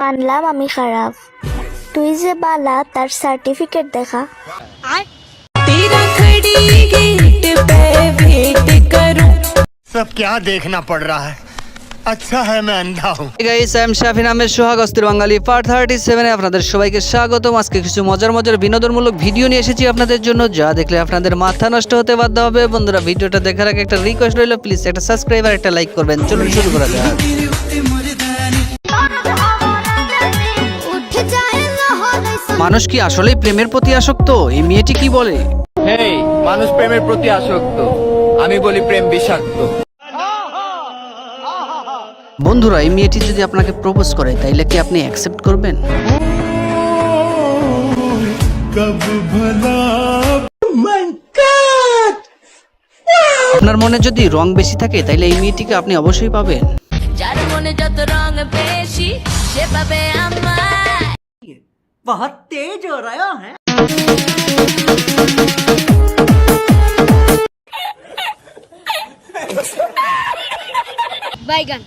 মানলাম আমি খারাপ, তুই যে বালা তার সার্টিফিকেট দেখা। सब क्या देखना पड़ रहा है, अच्छा है मैं अंधा हूँ। Guys I am Shafin Ahmed Sohag Osthir Bangali part 37 আপনাদের সবাইকে স্বাগতম। আজকে কিছু মজার বিনোদনমূলক ভিডিও নিয়ে এসেছি আপনাদের জন্য, যা দেখলে আপনাদের মাথা নষ্ট হতে বাধ্য হবে। বন্ধুরা, ভিডিওটা দেখার আগে একটা রিকোয়েস্ট রইল, প্লিজ একটা সাবস্ক্রাইব আর একটা লাইক করবেন। চলুন শুরু করা যাক। মানুষ কি আসলেই প্রেমের প্রতি আসক্ত? এই মেয়েটি কি বলে? হেই, মানুষ প্রেমের প্রতি আসক্ত, আমি বলি প্রেম বিষাক্ত। বন্ধুরা, এই মেয়েটি যদি আপনাকে প্রপোজ করে তাইলে কি আপনি অ্যাকসেপ্ট করবেন? আপনার মনে যদি রং বেশি থাকে তাইলে এই মেয়েটিকে আপনি অবশ্যই পাবেন। যার মনে যত রং বেশি সে পাবে আমায়। बहुत तेज हो रहा है। বাইগান।